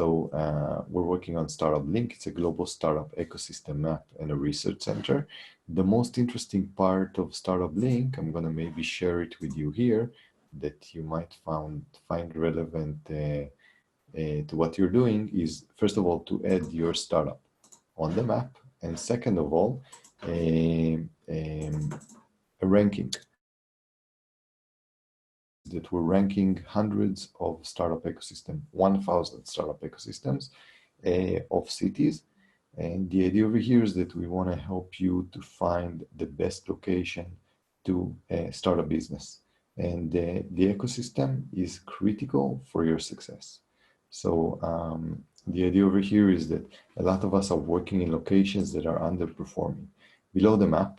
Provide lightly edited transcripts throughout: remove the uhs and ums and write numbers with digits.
So we're working on Startup Link. It's a global startup ecosystem map and a research center. The most interesting part of Startup Link, I'm going to maybe share it with you here, that you might find relevant to what you're doing, is first of all to add your startup on the map, and second of all, a ranking. That we're ranking hundreds of startup ecosystem, 1,000 startup ecosystems of cities. And the idea over here is that we want to help you to find the best location to start a business. And the ecosystem is critical for your success. So the idea over here is that a lot of us are working in locations that are underperforming. Below the map,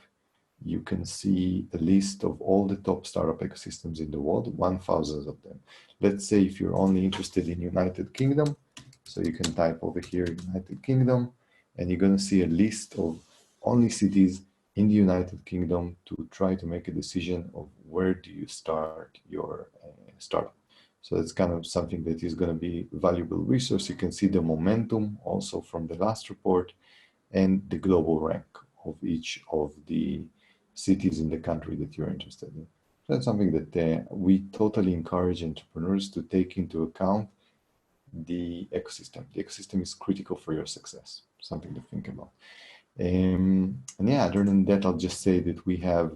you can see a list of all the top startup ecosystems in the world, 1,000 of them. Let's say if you're only interested in United Kingdom, so you can type over here United Kingdom, and you're going to see a list of only cities in the United Kingdom to try to make a decision of where do you start your startup. So that's kind of something that is going to be a valuable resource. You can see the momentum also from the last report and the global rank of each of the cities in the country that you're interested in. So that's something that we totally encourage entrepreneurs to take into account the ecosystem. The ecosystem is critical for your success, something to think about. And yeah, other than that, I'll just say that we have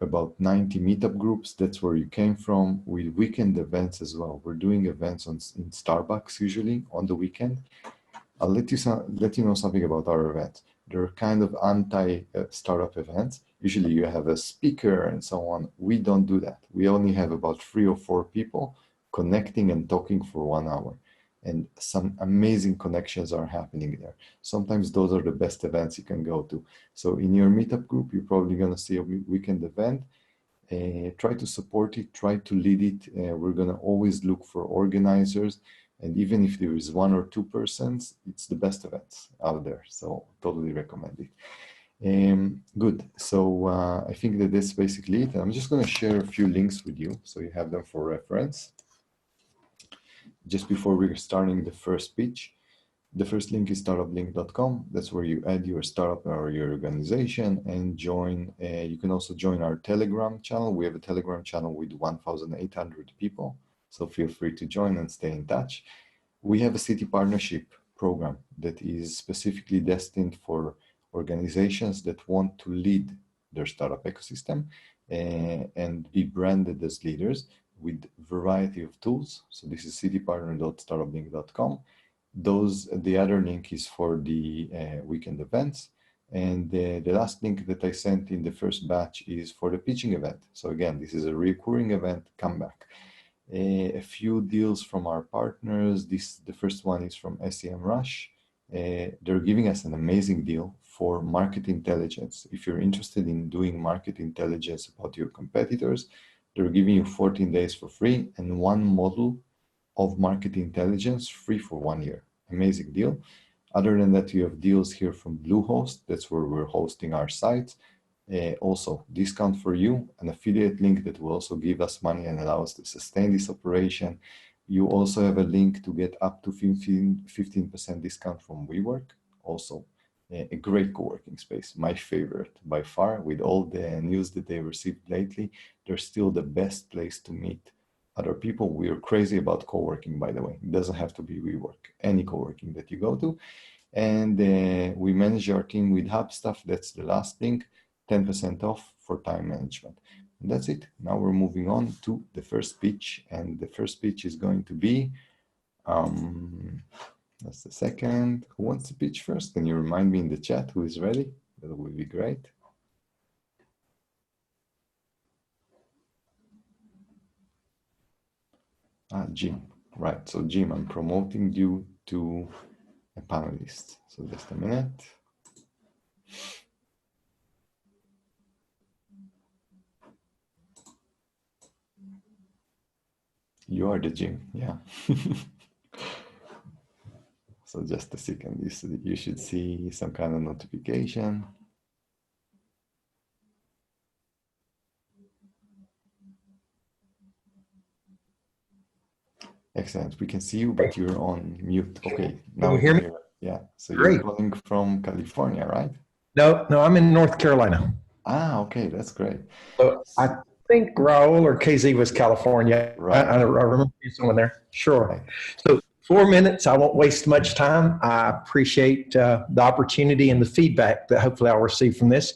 about 90 meetup groups. That's where you came from, with weekend events as well. We're doing events in Starbucks usually on the weekend. I'll let you know something about our events. They're kind of anti-startup events. Usually you have a speaker and so on. We don't do that. We only have about 3 or 4 people connecting and talking for 1 hour. And some amazing connections are happening there. Sometimes those are the best events you can go to. So in your meetup group, you're probably going to see a weekend event. Try to support it, try to lead it. We're going to always look for organizers. And even if there is 1 or 2 persons, it's the best events out there. So totally recommend it. Good. So I think that that's basically it. I'm just going to share a few links with you so you have them for reference. Just before we're starting the first pitch, the first link is startuplink.com. That's where you add your startup or your organization and join. You can also join our Telegram channel. We have a Telegram channel with 1,800 people. So feel free to join and stay in touch. We have a city partnership program that is specifically destined for organizations that want to lead their startup ecosystem and be branded as leaders with a variety of tools. So this is citypartner.startuplink.com. The other link is for the weekend events. And the last link that I sent in the first batch is for the pitching event. So again, this is a recurring event, come back. A few deals from our partners. The first one is from SEMrush. They're giving us an amazing deal for market intelligence. If you're interested in doing market intelligence about your competitors, they're giving you 14 days for free and 1 model of market intelligence free for 1 year. Amazing deal. Other than that, you have deals here from Bluehost. That's where we're hosting our sites. Also, discount for you, an affiliate link that will also give us money and allow us to sustain this operation. You also have a link to get up to 15% discount from WeWork. Also, a great co-working space, my favorite by far. With all the news that they received lately, they're still the best place to meet other people. We are crazy about co-working, by the way. It doesn't have to be WeWork, any co-working that you go to. And we manage our team with Hubstaff. That's the last link, 10% off for time management. And that's it. Now we're moving on to the first pitch. And the first pitch is going to be, that's the second. Who wants to pitch first? Can you remind me in the chat who is ready? That would be great. Jim. Right. So Jim, I'm promoting you to a panelist. So just a minute. You are the Jim, yeah. So just a second, you should see some kind of notification. Excellent. We can see you, but you're on mute. Okay, Can now you we hear can me? hear it. Yeah. So you're Great. calling from California, right? No, no, I'm in North Carolina. Ah, okay, that's great. So I think Raul or KZ was California. I Right, remember someone there. Sure. right. So 4 minutes. I won't waste much time. I appreciate the opportunity and the feedback that hopefully I'll receive from this.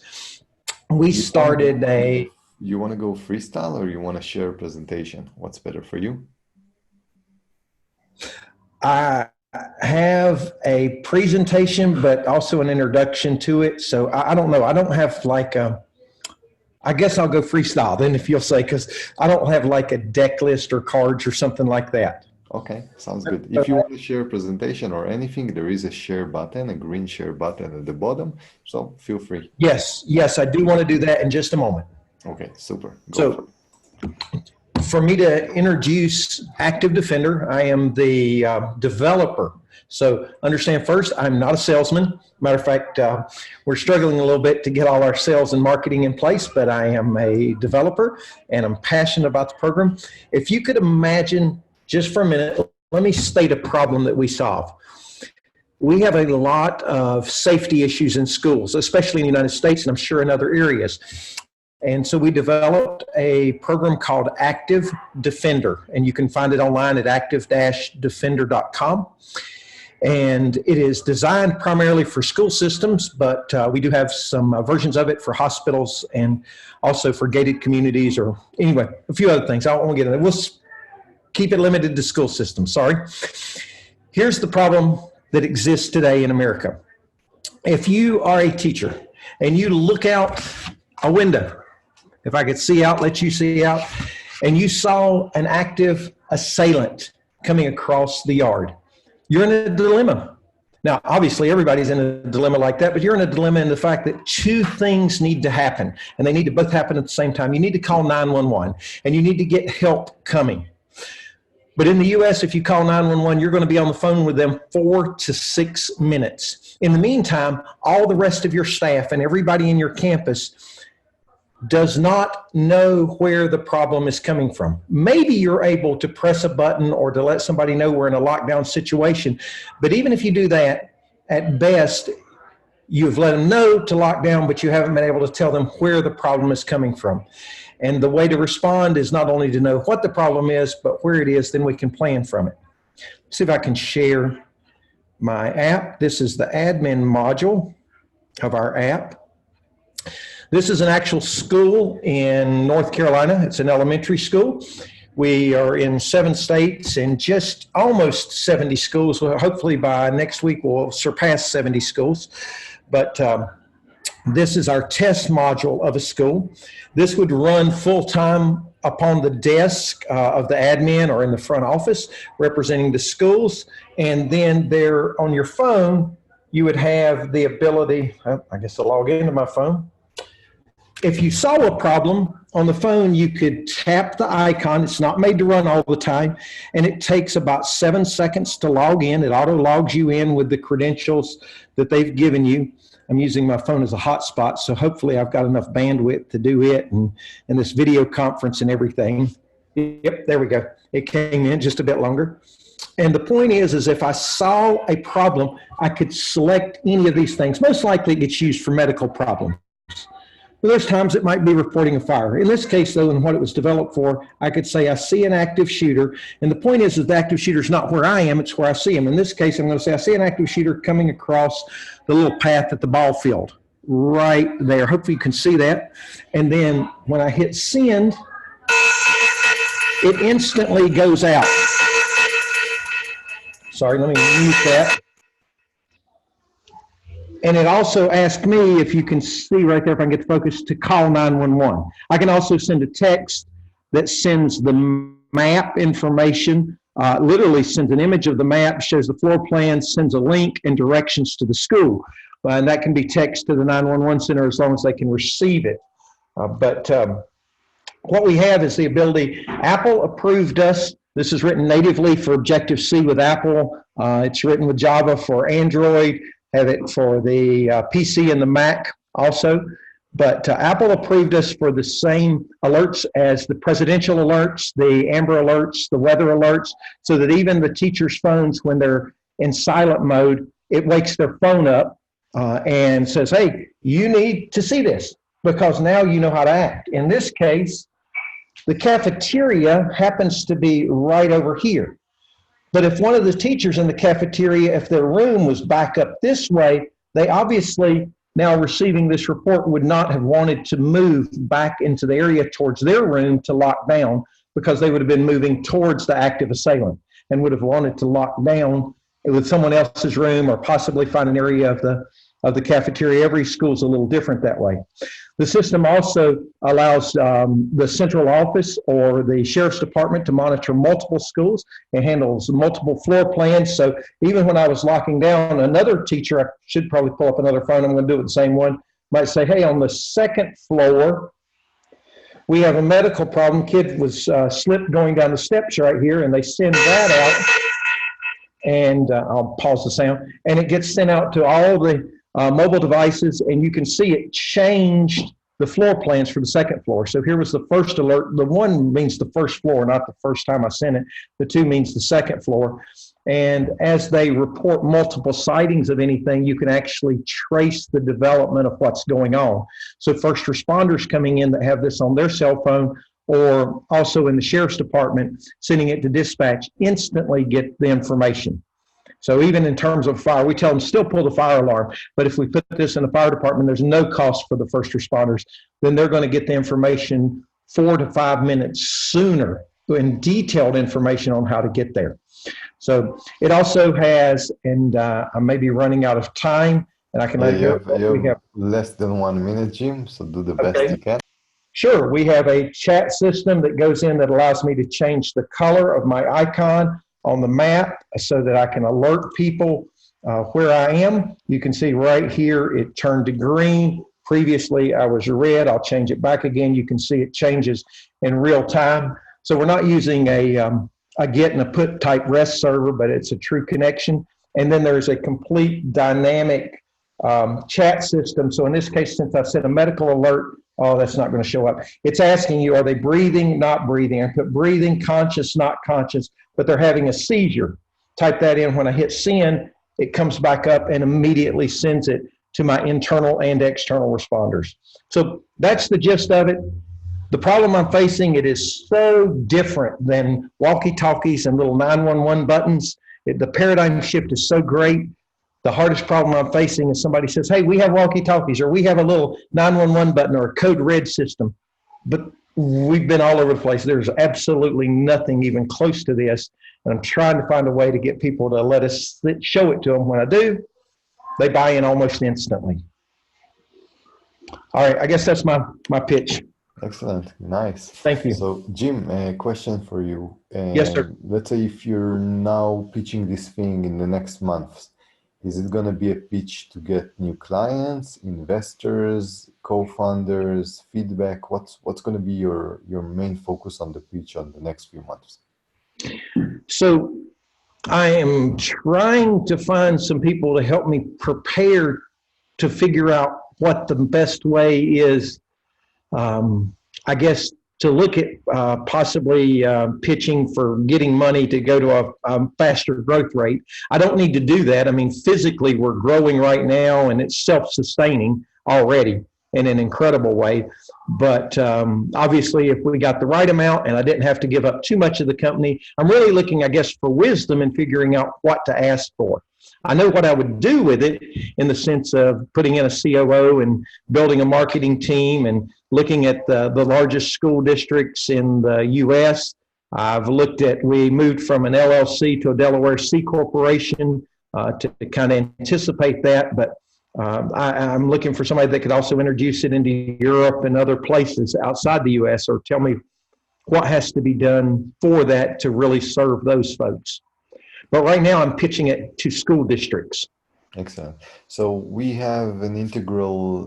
We You want to started go, a you want to go freestyle or you want to share a presentation? What's better for you? I have a presentation, but also an introduction to it. So I don't know. I don't have like a, I guess I'll go freestyle then if you'll say, because I don't have like a deck list or cards or something like that. Okay, sounds good. If you want to share a presentation or anything, there is a share button, a green share button at the bottom. So feel free. Yes, yes, I do want to do that in just a moment. Okay, super. Go for So for me to introduce Active Defender, I am the developer. So understand first, I'm not a salesman. Matter of fact, we're struggling a little bit to get all our sales and marketing in place, but I am a developer and I'm passionate about the program. If you could imagine just for a minute, let me state a problem that we solve. We have a lot of safety issues in schools, especially in the United States, and I'm sure in other areas. And so we developed a program called Active Defender, and you can find it online at active-defender.com. And it is designed primarily for school systems, but we do have some versions of it for hospitals and also for gated communities, or anyway, a few other things. I won't get into it. We'll keep it limited to school systems, sorry. Here's the problem that exists today in America. If you are a teacher and you look out a window, if I could see out, let you see out, and you saw an active assailant coming across the yard, you're in a dilemma. Now, obviously, everybody's in a dilemma like that, but you're in a dilemma in the fact that two things need to happen, and they need to both happen at the same time. You need to call 911, and you need to get help coming. But in the US, if you call 911, you're going to be on the phone with them 4 to 6 minutes. In the meantime, all the rest of your staff and everybody in your campus does not know where the problem is coming from. Maybe you're able to press a button or to let somebody know we're in a lockdown situation. But even if you do that, at best, you've let them know to lock down, but you haven't been able to tell them where the problem is coming from. And the way to respond is not only to know what the problem is, but where it is, then we can plan from it. See if I can share my app. This is the admin module of our app. This is an actual school in North Carolina. It's an elementary school. We are in 7 states and just almost 70 schools. Well, hopefully by next week we'll surpass 70 schools. But this is our test module of a school. This would run full-time upon the desk of the admin or in the front office representing the schools. And then there on your phone, you would have the ability, I guess I'll log into my phone. If you saw a problem on the phone, you could tap the icon. It's not made to run all the time, and it takes about 7 seconds to log in. It auto logs you in with the credentials that they've given you. I'm using my phone as a hotspot, so hopefully I've got enough bandwidth to do it and this video conference and everything. Yep, there we go. It came in just a bit longer. And the point is if I saw a problem, I could select any of these things. Most likely it gets used for medical problems. But there's times it might be reporting a fire. In this case, though, and what it was developed for, I could say I see an active shooter. And the point is that the active shooter is not where I am, it's where I see him. In this case, I'm going to say I see an active shooter coming across the little path at the ball field right there. Hopefully you can see that. And then when I hit send, it instantly goes out. Sorry, let me mute that. And it also asked me, if you can see right there, if I can get the focus, to call 911. I can also send a text that sends the map information, literally sends an image of the map, shows the floor plan, sends a link and directions to the school. And that can be text to the 911 center as long as they can receive it. But what we have is the ability, Apple approved us. This is written natively for Objective-C with Apple. It's written with Java for Android. Have it for the PC and the Mac also. But Apple approved us for the same alerts as the presidential alerts, the Amber alerts, the weather alerts, so that even the teachers' phones, when they're in silent mode, it wakes their phone up and says, hey, you need to see this because now you know how to act. In this case, the cafeteria happens to be right over here. But if one of the teachers in the cafeteria, if their room was back up this way, they obviously, now receiving this report, would not have wanted to move back into the area towards their room to lock down because they would have been moving towards the active assailant and would have wanted to lock down with someone else's room or possibly find an area of the cafeteria. Every school is a little different that way. The system also allows the central office or the sheriff's department to monitor multiple schools. It handles multiple floor plans. So even when I was locking down, another teacher, I should probably pull up another phone, I'm going to do it the same one, might say, hey, on the second floor, we have a medical problem. Kid was slipped going down the steps right here, and they send that out. And I'll pause the sound. And it gets sent out to all the mobile devices, and you can see it changed the floor plans for the second floor. So here was the first alert. The one means the first floor, not the first time I sent it. The two means the second floor. And as they report multiple sightings of anything, you can actually trace the development of what's going on. So first responders coming in that have this on their cell phone, or also in the sheriff's department, sending it to dispatch, instantly get the information. So even in terms of fire, we tell them still pull the fire alarm, but if we put this in the fire department, there's no cost for the first responders, then they're going to get the information 4 to 5 minutes sooner and detailed information on how to get there. So it also has, and I may be running out of time, and I can let you have less than 1 minute, Jim, so do the best you can. Sure, we have a chat system that goes in that allows me to change the color of my icon on the map so that I can alert people where I am. You can see right here it turned to green. Previously I was red. I'll change it back again. You can see it changes in real time. So we're not using a get and a put type REST server, but it's a true connection. And then there's a complete dynamic chat system. So in this case, since I sent a medical alert, oh, that's not going to show up. It's asking you, are they breathing, not breathing? I put breathing, conscious, not conscious, but they're having a seizure. Type that in. When I hit send, it comes back up and immediately sends it to my internal and external responders. So that's the gist of it. The problem I'm facing, it is so different than walkie-talkies and little 911 buttons. The paradigm shift is so great. The hardest problem I'm facing is somebody says, hey, we have walkie-talkies, or we have a little 911 button or a code red system. But we've been all over the place. There's absolutely nothing even close to this. And I'm trying to find a way to get people to let us show it to them. When I do, they buy in almost instantly. All right, I guess that's my pitch. Excellent, nice. Thank you. So, Jim, a question for you. Yes, sir. Let's say if you're now pitching this thing in the next month, is it going to be a pitch to get new clients, investors, co-founders, feedback? What's going to be your main focus on the pitch on the next few months? So I am trying to find some people to help me prepare to figure out what the best way is, I guess, to look at possibly pitching for getting money to go to a faster growth rate. I don't need to do that. I mean, physically, we're growing right now, and it's self-sustaining already in an incredible way. But obviously, if we got the right amount and I didn't have to give up too much of the company, I'm really looking, I guess, for wisdom in figuring out what to ask for. I know what I would do with it in the sense of putting in a COO and building a marketing team and looking at the largest school districts in the U.S. I've looked at, we moved from an LLC to a Delaware C corporation to kind of anticipate that, but I'm looking for somebody that could also introduce it into Europe and other places outside the U.S. or tell me what has to be done for that to really serve those folks. But right now I'm pitching it to school districts. Excellent. So we have an integral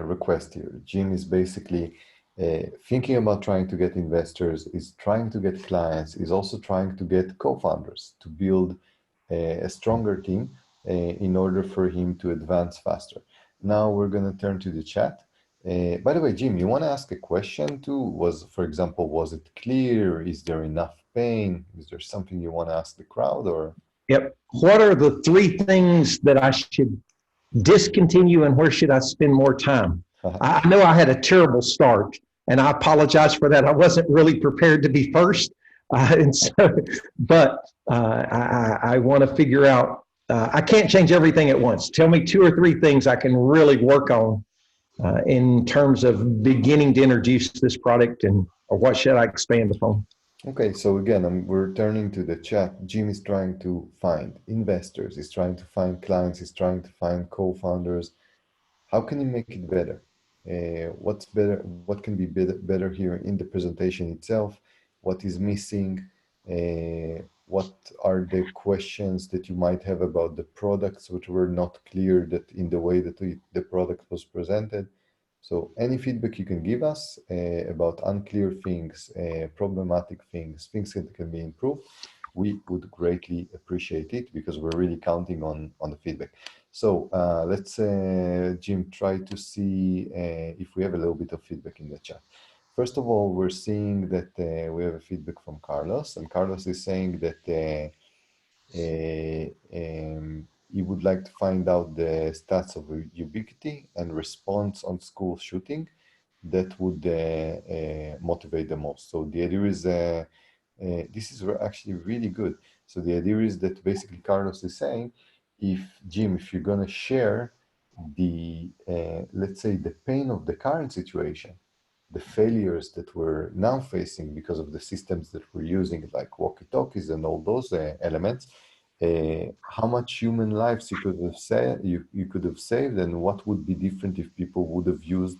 request here. Jim is basically thinking about trying to get investors, is trying to get clients, is also trying to get co-founders to build a stronger team in order for him to advance faster. Now we're going to turn to the chat. By the way, Jim, you want to ask a question too? For example, was it clear? Is there enough pain? Is there something you want to ask the crowd or? Yep. What are the three things that I should discontinue and where should I spend more time? I know I had a terrible start and I apologize for that. I wasn't really prepared to be first. And so, but I want to figure out, I can't change everything at once. Tell me two or three things I can really work on in terms of beginning to introduce this product and or what should I expand upon? Okay, so again, we're turning to the chat. Jim is trying to find investors, he's trying to find clients, he's trying to find co-founders. How can you make it better? What's better? What can be better here in the presentation itself? What is missing? What are the questions that you might have about the products which were not clear that in the way that the product was presented? So any feedback you can give us about unclear things, problematic things, things that can be improved, we would greatly appreciate it because we're really counting on the feedback. So let's, Jim, try to see if we have a little bit of feedback in the chat. First of all, we're seeing that we have a feedback from Carlos, and Carlos is saying that he would like to find out the stats of ubiquity and response on school shooting that would motivate the most. So the idea is, this is actually really good. So the idea is that basically Carlos is saying, Jim, if you're gonna share the, let's say the pain of the current situation, the failures that we're now facing because of the systems that we're using, like walkie-talkies and all those elements, how much human lives you could have saved, you could have saved, and what would be different if people would have used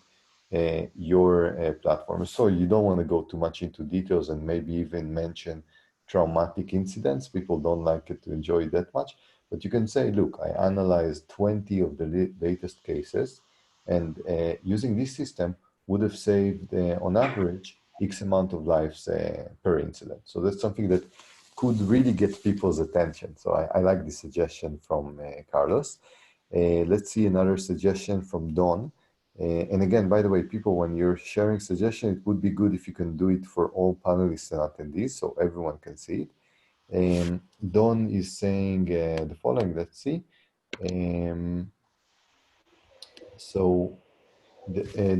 your platform. So you don't want to go too much into details and maybe even mention traumatic incidents. People don't like it to enjoy it that much. But you can say, look, I analyzed 20 of the latest cases, and using this system would have saved, on average, X amount of lives per incident. So that's something that could really get people's attention. So I like this suggestion from Carlos. Let's see another suggestion from Don. And again, by the way, people, when you're sharing suggestions, it would be good if you can do it for all panelists and attendees so everyone can see it. Don is saying the following, let's see.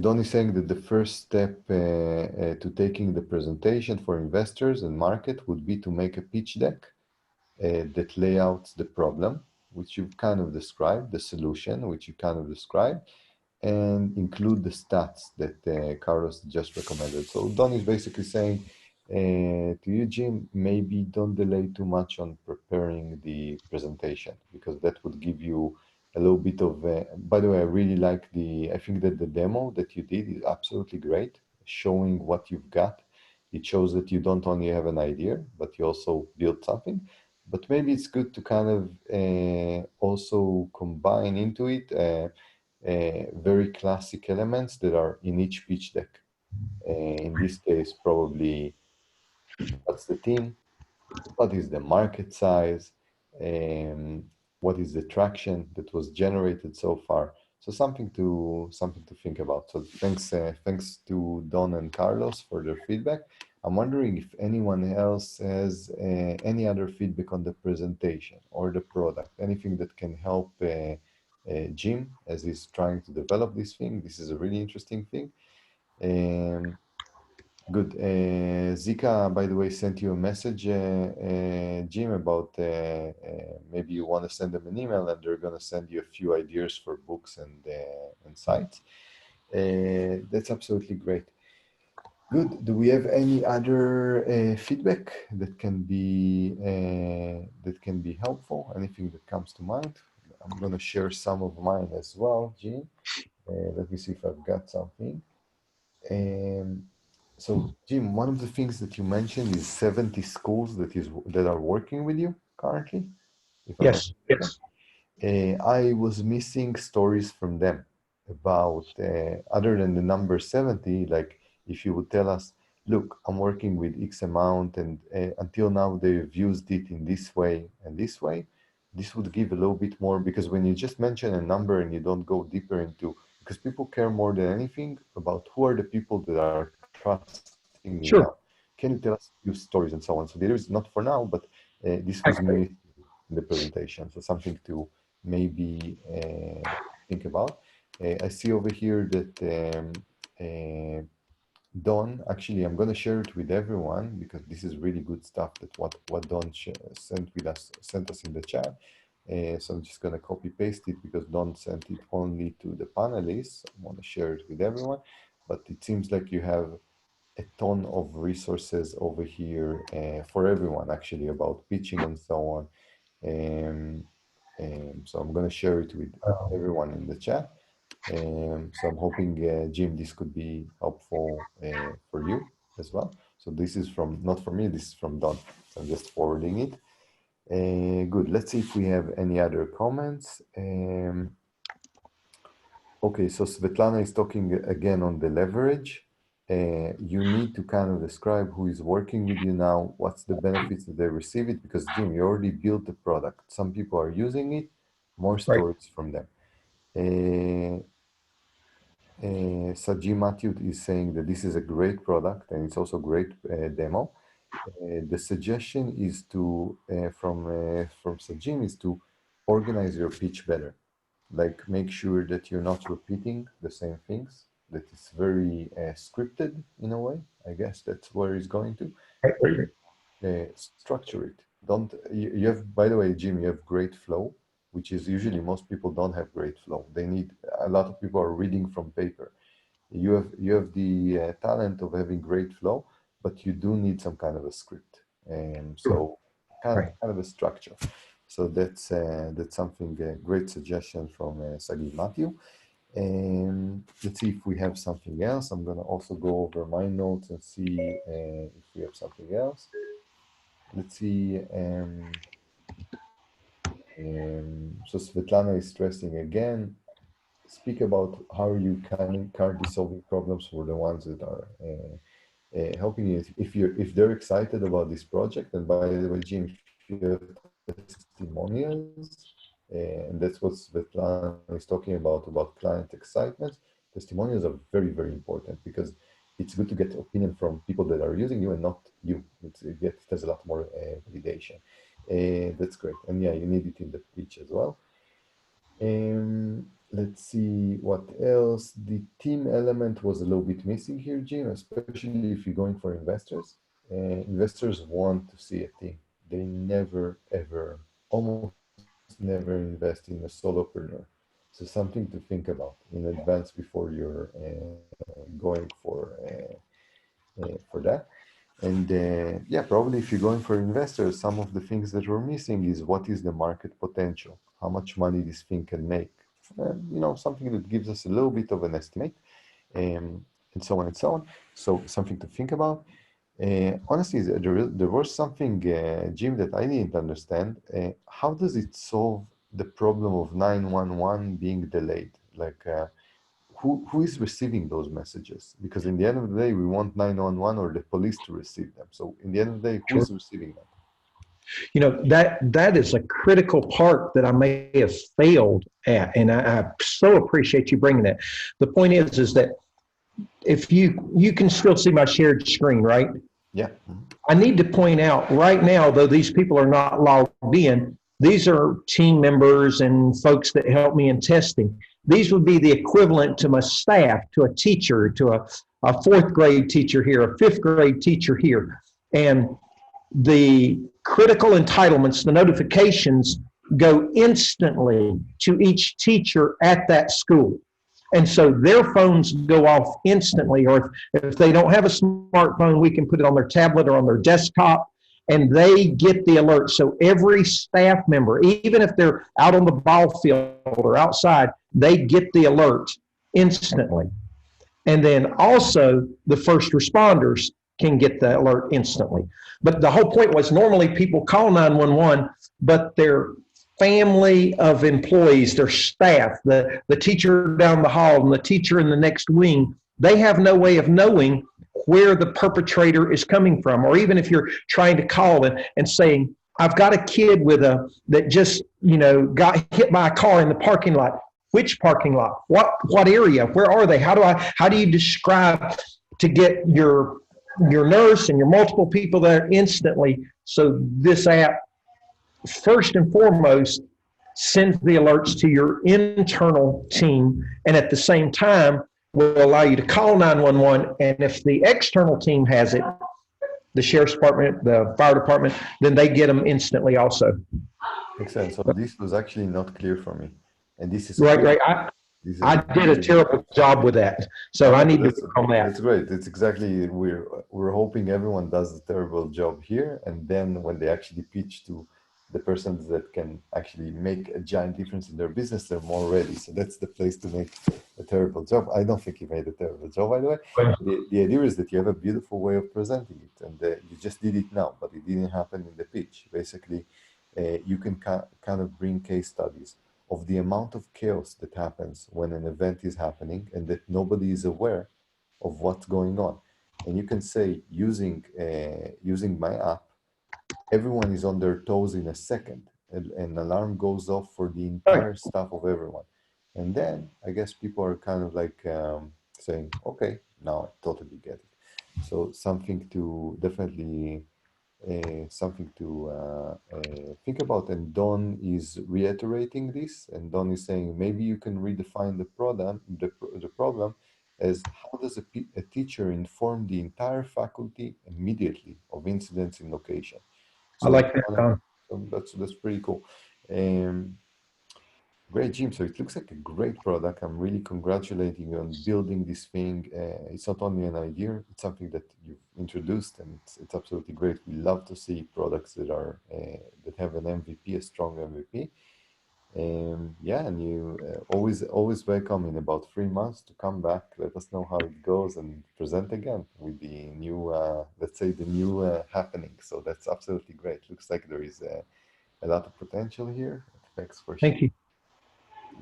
Don is saying that the first step to taking the presentation for investors and market would be to make a pitch deck that lay out the problem, which you've kind of described, the solution, which you kind of described, and include the stats that Carlos just recommended. So Don is basically saying to you, Jim, maybe don't delay too much on preparing the presentation because that would give you a little bit of, by the way, I really like I think that the demo that you did is absolutely great, showing what you've got. It shows that you don't only have an idea, but you also built something. But maybe it's good to kind of also combine into it very classic elements that are in each pitch deck. In this case, probably what's the team, what is the market size, what is the traction that was generated so far. So something to think about. So thanks to Don and Carlos for their feedback. I'm wondering if anyone else has any other feedback on the presentation or the product, anything that can help Jim as he's trying to develop this thing. This is a really interesting thing. Good. Zika, by the way, sent you a message, Jim, about maybe you want to send them an email and they're going to send you a few ideas for books and sites. That's absolutely great. Good. Do we have any other feedback that can be helpful? Anything that comes to mind? I'm going to share some of mine as well, Jim. Let me see if I've got something. So, Jim, one of the things that you mentioned is 70 schools that are working with you currently, if I'm not Yes, mistaken. yes. I was missing stories from them about, other than the number 70, like if you would tell us, look, I'm working with X amount and until now they've used it in this way and this way, this would give a little bit more because when you just mention a number and you don't go deeper into because people care more than anything about who are the people that are trusting you Sure. now. Can you tell us a few stories and so on? So there is not for now, but this was Okay. me in the presentation. So something to maybe think about. I see over here that Don, actually, I'm going to share it with everyone because this is really good stuff that what Don sent us in the chat. So I'm just going to copy paste it because Don sent it only to the panelists. I want to share it with everyone, but it seems like you have a ton of resources over here for everyone actually about pitching and so on. So I'm going to share it with everyone in the chat. So I'm hoping, Jim, this could be helpful for you as well. So this is from, not from me, this is from Don. So I'm just forwarding it. Good. Let's see if we have any other comments. Okay, so Svetlana is talking again on the leverage. You need to kind of describe who is working with you now, what's the benefits that they receive it, because Jim, you already built the product. Some people are using it, more stories from them. Sajid Matthew is saying that this is a great product and it's also a great demo. The suggestion is to, from Sajid, is to organize your pitch better. Like make sure that you're not repeating the same things, that it's very scripted in a way. I guess that's where it's going to. Structure it. Don't, you have, by the way, Jim, you have great flow, which is usually most people don't have great flow. They need, a lot of people are reading from paper. You have the talent of having great flow, but you do need some kind of a script. And so kind of a structure. So that's something, a great suggestion from Sagid Matthew. And let's see if we have something else. I'm gonna also go over my notes and see if we have something else. Let's see. So Svetlana is stressing again, speak about how you can currently solving problems for the ones that are helping you. If they're excited about this project, and by the way, Jim, if you have testimonials, and that's what Svetlana is talking about client excitement. Testimonials are very, very important because it's good to get opinion from people that are using you and not you. It has a lot more validation. That's great. And yeah, you need it in the pitch as well. Let's see what else. The team element was a little bit missing here, Jim, especially if you're going for investors. Investors want to see a team. They never, ever, almost never invest in a solopreneur. So something to think about in advance before you're going for that. And yeah, probably if you're going for investors, some of the things that we're missing is what is the market potential? How much money this thing can make? You know, something that gives us a little bit of an estimate, and so on and so on. So something to think about. Honestly, there was something, Jim, that I didn't understand. How does it solve the problem of 911 being delayed? Like, who is receiving those messages? Because in the end of the day, we want 911 or the police to receive them. So in the end of the day, who is receiving them? You know, that is a critical part that I may have failed at, and I so appreciate you bringing that. The point is that if you can still see my shared screen, right? Yeah. I need to point out right now, though these people are not logged in, these are team members and folks that help me in testing. These would be the equivalent to my staff, to a teacher, to a fourth grade teacher here, a fifth grade teacher here. And the critical entitlements, the notifications, go instantly to each teacher at that school. And so their phones go off instantly, or if they don't have a smartphone, we can put it on their tablet or on their desktop, and they get the alert. So every staff member, even if they're out on the ball field or outside, they get the alert instantly. And then also the first responders can get the alert instantly. But the whole point was normally people call 911, but their family of employees, their staff, the teacher down the hall and the teacher in the next wing, they have no way of knowing where the perpetrator is coming from. Or even if you're trying to call and saying, I've got a kid that just, got hit by a car in the parking lot. Which parking lot? What area? Where are they? How do you describe to get your nurse and your multiple people there instantly? So this app, first and foremost, sends the alerts to your internal team, and at the same time will allow you to call 911. And if the external team has it, the sheriff's department, the fire department, then they get them instantly also. Excellent. So this was actually not clear for me. And this is right. I did a terrible job with that. So I need to work on that. That's great. It's exactly, we're hoping everyone does a terrible job here. And then when they actually pitch to the persons that can actually make a giant difference in their business, they're more ready. So that's the place to make a terrible job. I don't think you made a terrible job, by the way. The idea is that you have a beautiful way of presenting it, and you just did it now, but it didn't happen in the pitch. Basically, you can kind of bring case studies of the amount of chaos that happens when an event is happening and that nobody is aware of what's going on. And you can say, using my app, everyone is on their toes in a second. An alarm goes off for the entire staff of everyone. And then I guess people are kind of like saying, okay, now I totally get it. So something to definitely think about. And Don is reiterating this, and Don is saying maybe you can redefine the problem as how does a teacher inform the entire faculty immediately of incidents in location. So I like that. That's pretty cool. Great, Jim. So it looks like a great product. I'm really congratulating you on building this thing. It's not only an idea, it's something that you've introduced, and it's absolutely great. We love to see products that are that have an MVP, a strong MVP. Yeah, and you always welcome in about 3 months to come back. Let us know how it goes and present again with the new, let's say, the new happening. So that's absolutely great. Looks like there is a lot of potential here. Thanks for Thank you.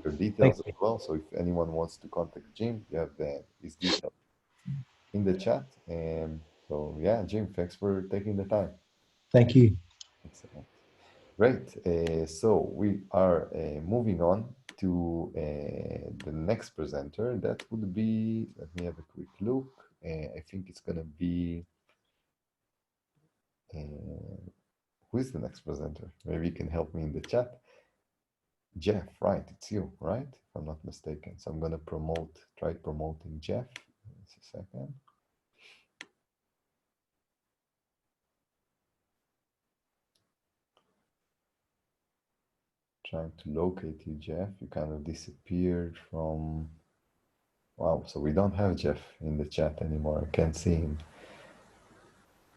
Your details as well. So if anyone wants to contact Jim, you have his details in the chat. And so yeah, Jim, thanks for taking the time. Thank you. Excellent. Great. So we are moving on to the next presenter. That would be, let me have a quick look. I think it's going to be, who is the next presenter? Maybe you can help me in the chat. Jeff, right? It's you, right? If I'm not mistaken. So I'm going to try promoting Jeff. Just a second. Trying to locate you, Jeff. You kind of disappeared from... Wow, so we don't have Jeff in the chat anymore. I can't see him.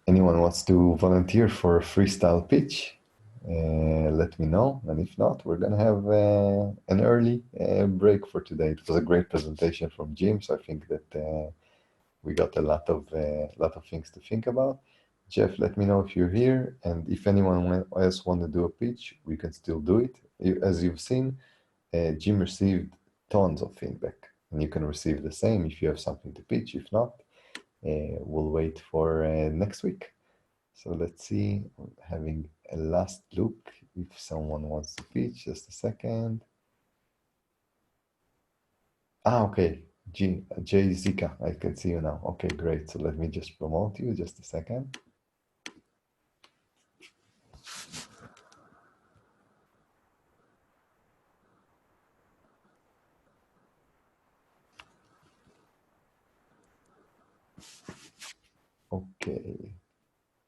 Anyone wants to volunteer for a freestyle pitch? Let me know, and if not, we're gonna have an early break for today. It was a great presentation from Jim, so I think that we got a lot of things to think about. Jeff, let me know if you're here, and if anyone else want to do a pitch, we can still do it. As you've seen, Jim received tons of feedback, and you can receive the same if you have something to pitch. If not, we'll wait for next week. So let's see, having a last look if someone wants to pitch. Just a second. Okay, Jay Zika, I can see you now. Okay, great. So let me just promote you, just a second. Okay.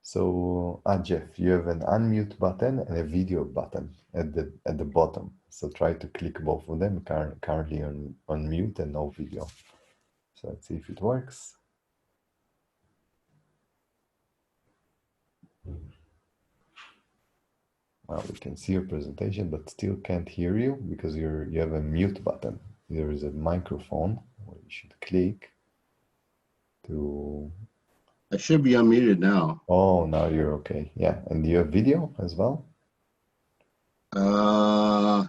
So, Jeff, you have an unmute button and a video button at the bottom. So try to click both of them. Currently on mute and no video. So let's see if it works. Well, we can see your presentation, but still can't hear you because you have a mute button. There is a microphone where you should click to... I should be unmuted now. Oh, now you're okay. Yeah. And do you have video as well?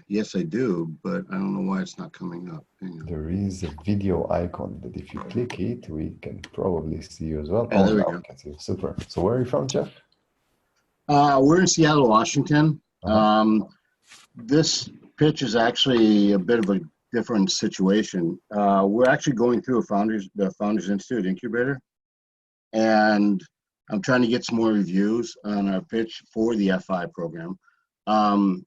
Yes, I do, but I don't know why it's not coming up. There is a video icon that if you click it, we can probably see you as well. Yeah, there we go. We can see you. Super. So where are you from, Jeff? We're in Seattle, Washington. This pitch is actually a bit of a different situation. We're actually going through the Founders Institute incubator, and I'm trying to get some more reviews on our pitch for the FI program.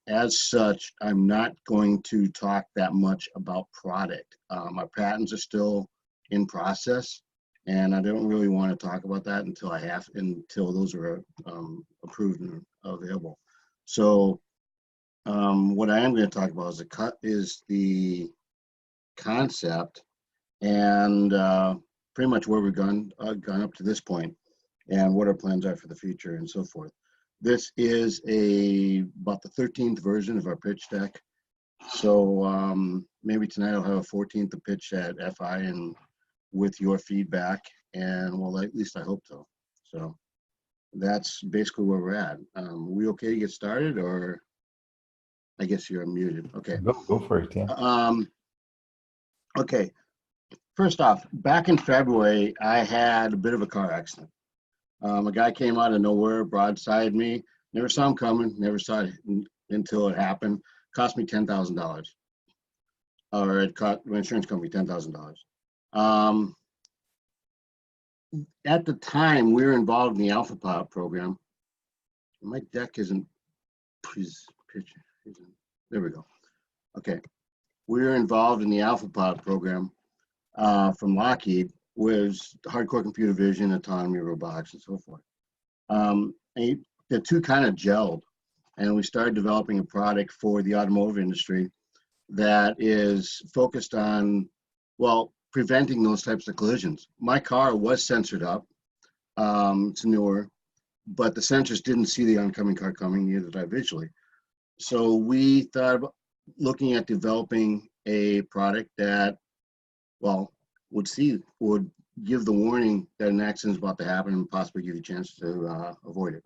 As such, I'm not going to talk that much about product. Our patents are still in process, and I don't really want to talk about that until those are approved and available. So what I am going to talk about is the concept and pretty much where we've gone up to this point and what our plans are for the future and so forth. This is about the 13th version of our pitch deck. So maybe tonight I'll have a 14th to pitch at FI and with your feedback, and well, at least I hope so. So that's basically where we're at. We okay to get started, or I guess you're muted. Okay. Go for it, yeah. Okay. First off, back in February, I had a bit of a car accident. A guy came out of nowhere, broadside me. Never saw him coming, never saw it until it happened. Cost me $10,000. Or it cost my insurance company $10,000. At the time, we were involved in the Alpha Pod program. My deck isn't, there we go. Okay. We were involved in the Alpha Pod program from Lockheed, was hardcore computer vision, autonomy, robotics, and so forth. The two kind of gelled, and we started developing a product for the automotive industry that is focused on, well, preventing those types of collisions. My car was sensored up. It's newer, but the sensors didn't see the oncoming car coming, neither did I visually. So we thought about looking at developing a product that, well, would give the warning that an accident is about to happen and possibly give you a chance to avoid it.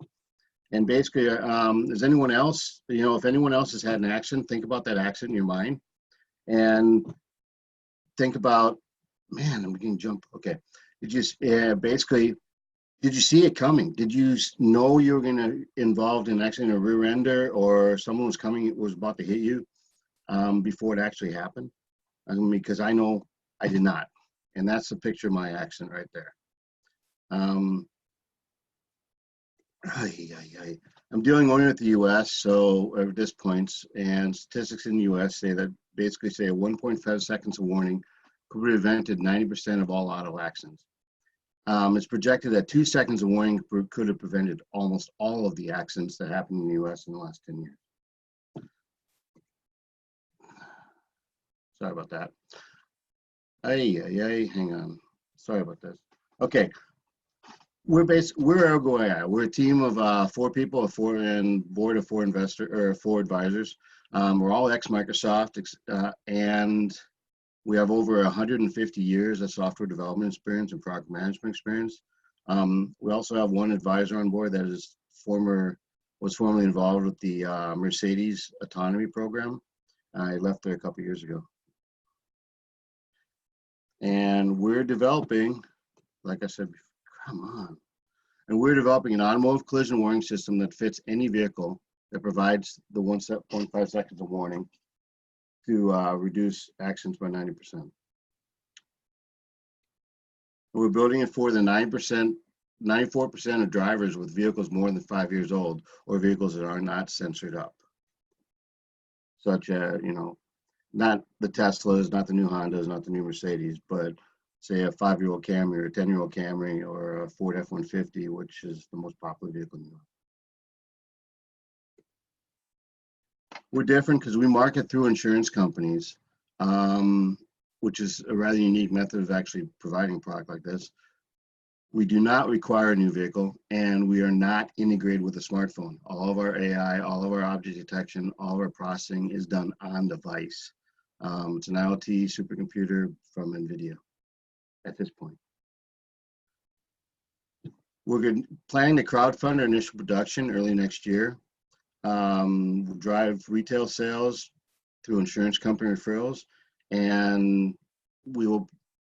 And basically, is anyone else, if anyone else has had an accident, think about that accident in your mind and think about, man, I'm getting jumped. Okay. Did you see it coming? Did you know you were going to involved in an accident, a rear ender, or someone was about to hit you before it actually happened? I mean, because I know I did not. And that's the picture of my accident right there. I'm dealing only with the U.S., so at this point, and statistics in the U.S. say that basically say 1.5 seconds of warning could have prevented 90% of all auto accidents. It's projected that 2 seconds of warning could have prevented almost all of the accidents that happened in the U.S. in the last 10 years. Sorry about that. Hang on. Sorry about this. Okay. We're Ergo.ai. We're a team of 4 people, and board of 4 advisors. We're all ex-Microsoft, and we have over 150 years of software development experience and product management experience. We also have 1 advisor on board that was formerly involved with the Mercedes autonomy program. I left there a couple years ago. And we're developing, like I said, come on. And we're developing an automotive collision warning system that fits any vehicle that provides the 1.5 seconds of warning to reduce accidents by 90%. We're building it for the 94% of drivers with vehicles more than 5 years old or vehicles that are not sensored up. Such as, not the Teslas, not the new Hondas, not the new Mercedes, but say a 5-year-old Camry or a 10-year-old Camry or a Ford F-150, which is the most popular vehicle in the world. We're different because we market through insurance companies, which is a rather unique method of actually providing a product like this. We do not require a new vehicle, and we are not integrated with a smartphone. All of our AI, all of our object detection, all of our processing is done on device. It's an IoT supercomputer from NVIDIA at this point. We're planning to crowdfund our initial production early next year. We'll drive retail sales through insurance company referrals, and we will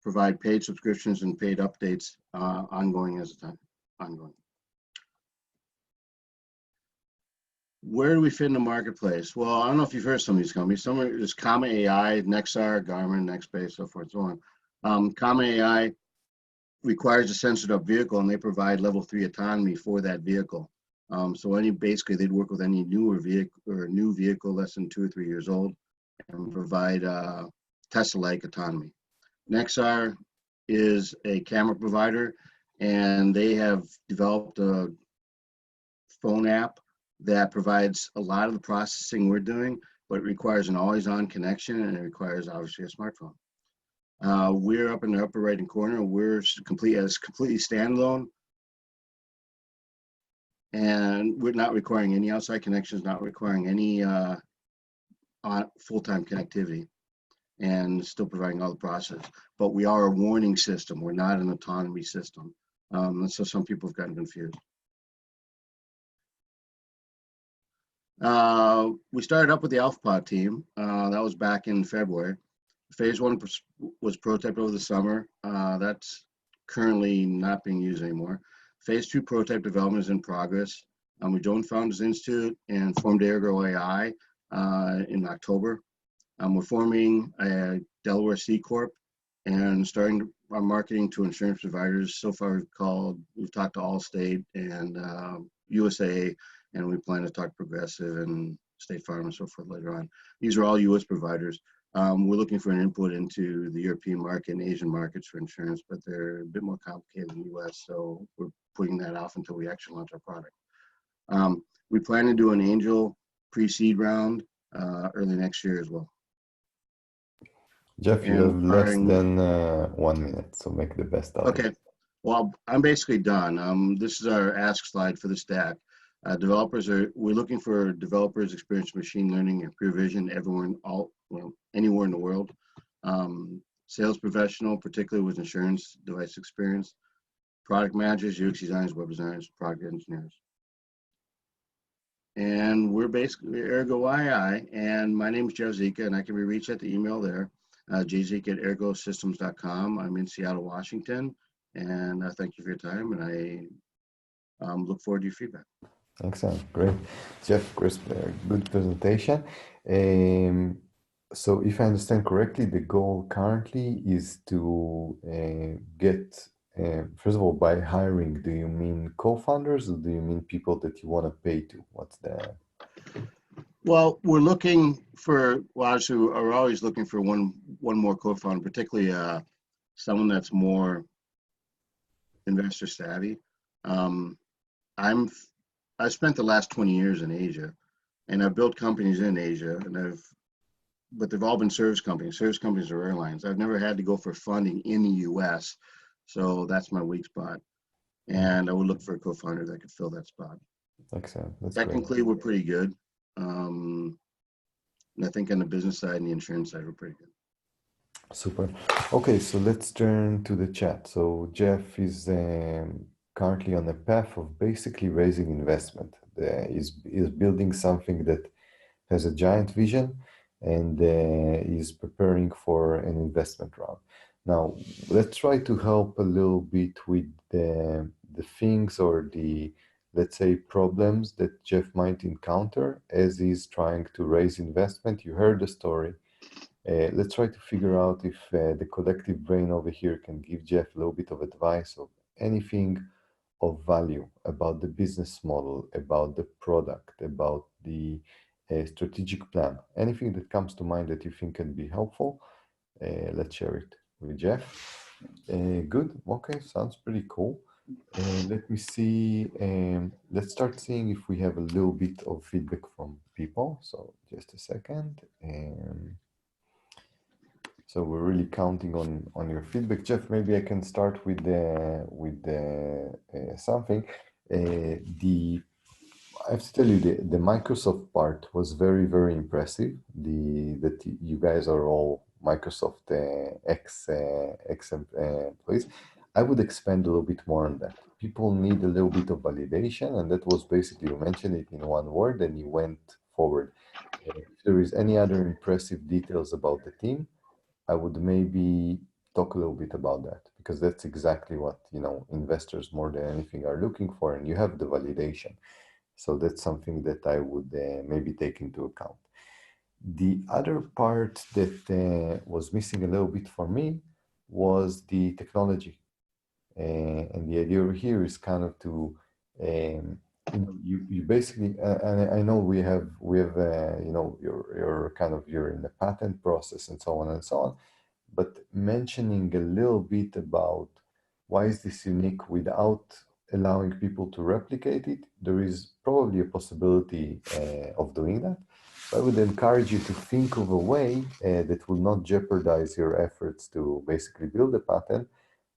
provide paid subscriptions and paid updates ongoing as time ongoing. where do we fit in the marketplace? Well, I don't know if you've heard of some of these companies. Some are there's Comma AI, Nexar, Garmin, Nextbase, so forth and so on. Comma AI requires a sensored up vehicle, and they provide level 3 autonomy for that vehicle. So basically they'd work with any newer vehicle or new vehicle less than 2 or 3 years old and provide Tesla-like autonomy. Nexar is a camera provider, and they have developed a phone app that provides a lot of the processing we're doing, but it requires an always-on connection, and it requires obviously a smartphone. We're up in the upper right-hand corner. We're completely standalone, and we're not requiring any outside connections, not requiring any full-time connectivity, and still providing all the process. But we are a warning system. We're not an autonomy system. So some people have gotten confused. We started up with the AlphaPod team. That was back in February. Phase 1 was prototyped over the summer. That's currently not being used anymore. Phase 2 prototype development is in progress. We joined Founders Institute and formed Ergo AI in October. We're forming a Delaware C Corp and starting our marketing to insurance providers. So far we've talked to Allstate and USA, and we plan to talk Progressive and State Farm and so forth later on. These are all US providers. We're looking for an input into the European market and Asian markets for insurance, but they're a bit more complicated than the US, so we're putting that off until we actually launch our product. We plan to do an angel pre-seed round early next year as well. Jeff, you have less than 1 minute, so make the best out of it. Okay. Well, I'm basically done. This is our ask slide for this deck. We're looking for developers experienced machine learning and computer vision anywhere in the world. Sales professional, particularly with insurance device experience. Product managers, UX designers, web designers, product engineers. And we're basically Ergo AI, and my name is Jeff Zika, and I can be reached at the email there, jzika@ergosystems.com. I'm in Seattle, Washington, and I thank you for your time, and I look forward to your feedback. Excellent, great. Jeff, Chris, good presentation. So if I understand correctly, the goal currently is to get, first of all, by hiring, do you mean co-founders or do you mean people that you want to pay to? What's the... Well, we're looking for, obviously, we're always looking for one more co-founder, particularly someone that's more investor savvy. I've spent the last 20 years in Asia, and I've built companies in Asia, but they've all been service companies. Service companies are airlines. I've never had to go for funding in the U.S., so that's my weak spot. And I would look for a co-founder that could fill that spot. Excellent. That's technically great. We're pretty good. And I think on the business side and the insurance side, we're pretty good. Super. Okay, so let's turn to the chat. So Jeff is currently on a path of basically raising investment. Is building something that has a giant vision and is preparing for an investment round. Now, let's try to help a little bit with the things or the, let's say, problems that Jeff might encounter as he's trying to raise investment. You heard the story. Let's try to figure out if the collective brain over here can give Jeff a little bit of advice of anything of value about the business model, about the product, about the strategic plan. Anything that comes to mind that you think can be helpful, let's share it with Jeff. Good. Okay, sounds pretty cool. Let me see. Let's start seeing if we have a little bit of feedback from people. So just a second. So we're really counting on your feedback, Jeff. Maybe I can start with something. I have to tell you, the Microsoft part was very, very impressive. That you guys are all Microsoft ex employees. I would expand a little bit more on that. People need a little bit of validation, and that was basically, you mentioned it in one word and you went forward. If there is any other impressive details about the team, I would maybe talk a little bit about that, because that's exactly what, investors more than anything are looking for, and you have the validation. So that's something that I would maybe take into account. The other part that was missing a little bit for me was the technology. And the idea over here is kind of to, you basically, and I know we have you're kind of, you're in the patent process and so on and so on, but mentioning a little bit about why is this unique without allowing people to replicate it, there is probably a possibility of doing that. I would encourage you to think of a way that will not jeopardize your efforts to basically build a patent,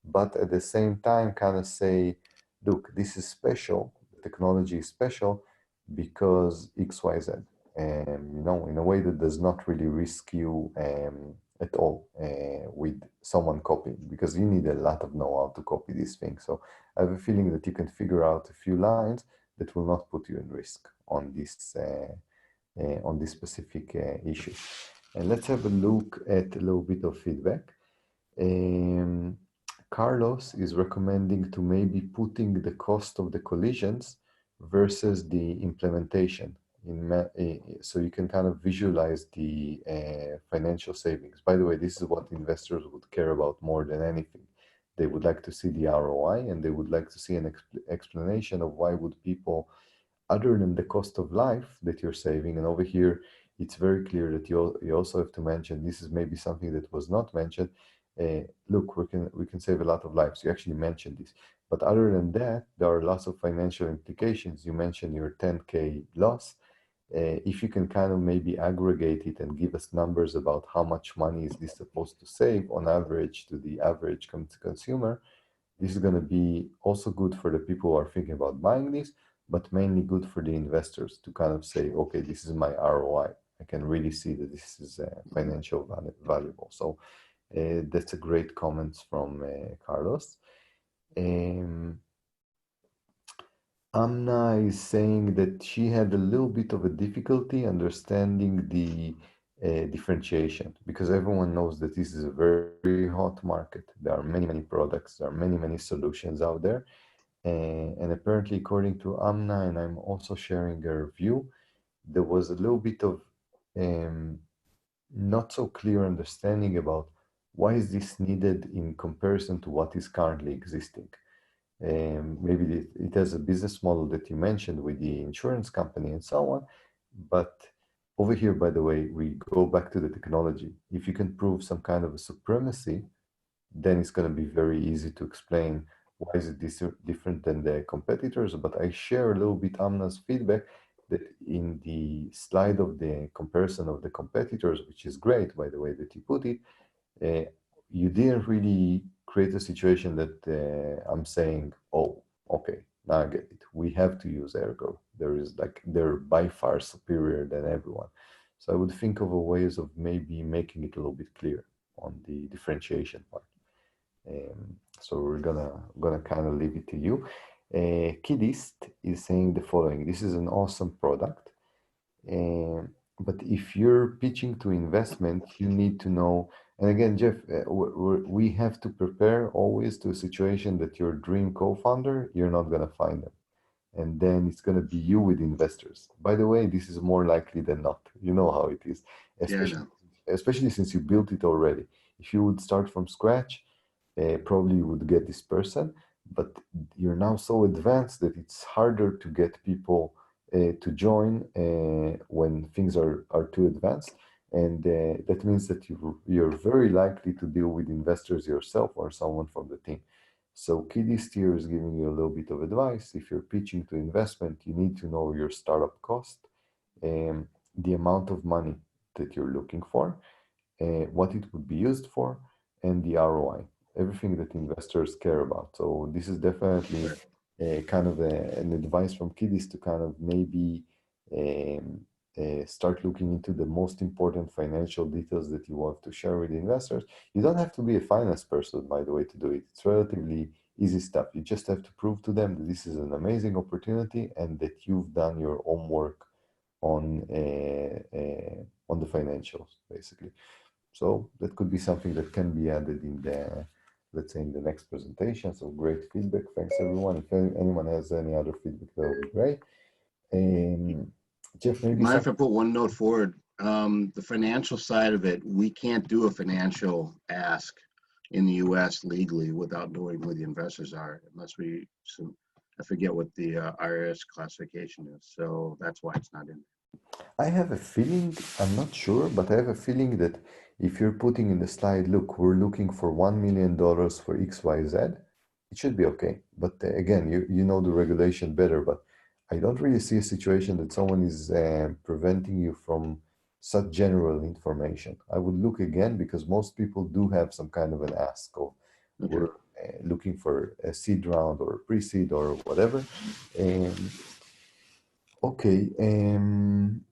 but at the same time kind of say, look, this is special, the technology is special because XYZ, in a way that does not really risk you at all with someone copying, because you need a lot of know-how to copy these things. So I have a feeling that you can figure out a few lines that will not put you in risk on this specific issue. And let's have a look at a little bit of feedback. Carlos is recommending to maybe putting the cost of the collisions versus the implementation so you can kind of visualize the financial savings. By the way, this is what investors would care about more than anything. They would like to see the ROI, and they would like to see an explanation of why would people, other than the cost of life that you're saving. And over here, it's very clear that you also have to mention, this is maybe something that was not mentioned. Look, we can save a lot of lives. You actually mentioned this, but other than that, there are lots of financial implications. You mentioned your 10K loss. If you can kind of maybe aggregate it and give us numbers about how much money is this supposed to save on average to the average consumer, this is going to be also good for the people who are thinking about buying this, but mainly good for the investors to kind of say, okay, this is my ROI. I can really see that this is financial valuable. So that's a great comment from Carlos. Amna is saying that she had a little bit of a difficulty understanding the differentiation, because everyone knows that this is a very, very hot market. There are many, many products. There are many, many solutions out there. And apparently, according to Amna, and I'm also sharing her view, there was a little bit of not so clear understanding about why is this needed in comparison to what is currently existing. Maybe it has a business model that you mentioned with the insurance company and so on, but over here, by the way, we go back to the technology. If you can prove some kind of a supremacy, then it's going to be very easy to explain why is it different than the competitors. But I share a little bit Amna's feedback that in the slide of the comparison of the competitors, which is great, by the way, that you put it, you didn't really create a situation that I'm saying, oh, okay, now I get it. We have to use Ergo. They're by far superior than everyone. So I would think of a ways of maybe making it a little bit clear on the differentiation part. So we're gonna kind of leave it to you. Kidist is saying the following: this is an awesome product, but if you're pitching to investment, you need to know. And again, Jeff, we have to prepare always to a situation that your dream co-founder, you're not gonna find them, and then it's gonna be you with investors. By the way, this is more likely than not. You know how it is, especially since you built it already. If you would start from scratch, probably you would get this person, but you're now so advanced that it's harder to get people to join when things are too advanced. And that means that you're very likely to deal with investors yourself or someone from the team. So Kidist here is giving you a little bit of advice. If you're pitching to investment, you need to know your startup cost, the amount of money that you're looking for, what it would be used for, and the ROI, everything that investors care about. So this is definitely kind of an advice from Kidist to kind of maybe start looking into the most important financial details that you want to share with investors. You don't have to be a finance person, by the way, to do it. It's relatively easy stuff. You just have to prove to them that this is an amazing opportunity and that you've done your own work on the financials, basically. So that could be something that can be added in the, let's say, in the next presentation. So great feedback. Thanks, everyone. If anyone has any other feedback, that would be great. Jeff, maybe Mind if I some. put one note forward? The financial side of it, we can't do a financial ask in the US legally without knowing who the investors are, unless I forget what the IRS classification is. So that's why it's not in. I have a feeling, I'm not sure, but I have a feeling that if you're putting in the slide, look, we're looking for $1 million for XYZ, it should be okay. But again, you know the regulation better, but I don't really see a situation that someone is preventing you from such general information. I would look again because most people do have some kind of an ask of Okay. we're looking for a seed round or a pre-seed or whatever. Okay,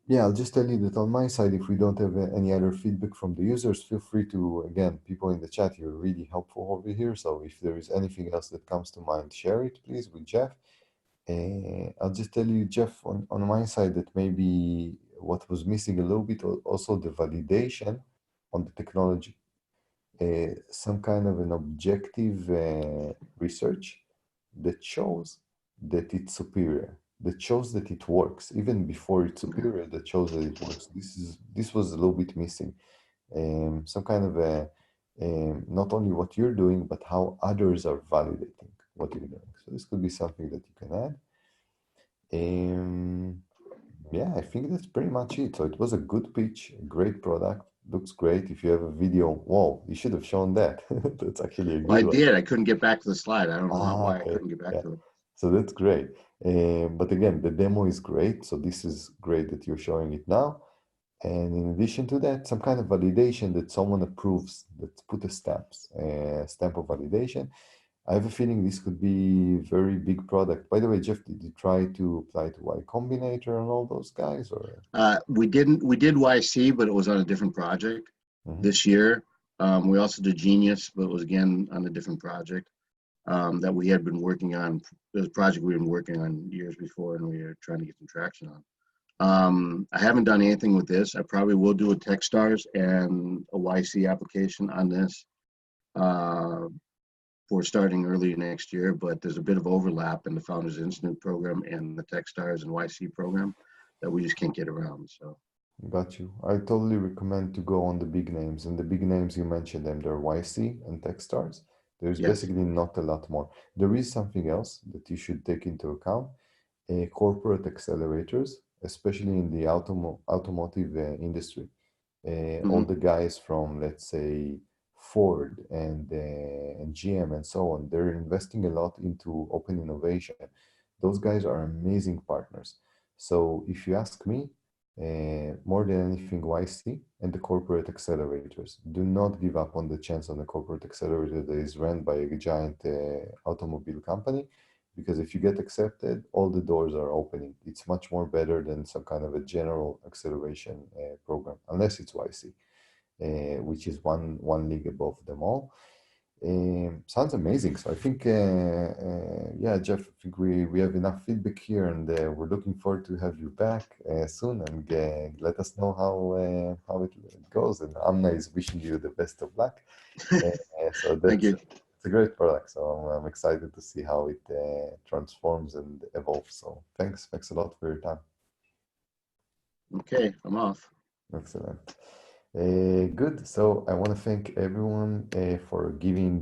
yeah, I'll just tell you that on my side, if we don't have any other feedback from the users, feel free to, again, people in the chat, you're really helpful over here. So if there is anything else that comes to mind, share it, please, with Jeff. I'll just tell you, Jeff, on my side, that maybe what was missing a little bit, also the validation on the technology. Some kind of an objective research that shows that it's superior, that shows that it works, even before it's superior, that shows that it works. This was a little bit missing. Some kind of a not only what you're doing, but how others are validating what you're doing. So this could be something that you can add. Yeah, I think that's pretty much it. So it was a good pitch, a great product, looks great. If you have a video, whoa, you should have shown that. That's actually a Well, I good one. did. I couldn't get back to the slide. I don't know why I Okay, couldn't get back yeah. to it. So that's great. But again, the demo is great. So this is great that you're showing it now. And in addition to that, some kind of validation that someone approves, that put a stamp of validation. I have a feeling this could be a very big product. By the way, Jeff, did you try to apply to Y Combinator and all those guys, or? We did YC, but it was on a different project Mhm. this year. We also did Genius, but it was again on a different project that we had been working on. It was a project we've been working on years before, and we were trying to get some traction on. I haven't done anything with this. I probably will do a Techstars and a YC application on this for starting early next year, but there's a bit of overlap in the Founders Institute program and the Techstars and YC program that we just can't get around. So. Got you. I totally recommend to go on the big names. And the big names you mentioned them, they're YC and Techstars. There's Yes. basically not a lot more. There is something else that you should take into account. Corporate accelerators, especially in the automotive industry. All the guys from, let's say, Ford and GM and so on, they're investing a lot into open innovation. Those guys are amazing partners. So if you ask me, more than anything, YC and the corporate accelerators. Do not give up on the chance on the corporate accelerator that is run by a giant automobile company, because if you get accepted, all the doors are opening. It's much more better than some kind of a general acceleration program, unless it's YC, which is one league above them all. Sounds amazing. So I think, yeah, Jeff, I think we have enough feedback here, and we're looking forward to have you back soon, and let us know how it goes. And Amna is wishing you the best of luck. So Thank you. it's a great product. So I'm excited to see how it transforms and evolves. So thanks a lot for your time. Okay, I'm off. Excellent. Good. So I want to thank everyone for giving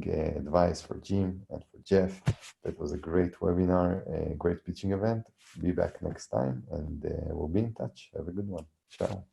advice for Jim and for Jeff. That was a great webinar, a great pitching event. Be back next time, and we'll be in touch. Have a good one. Ciao.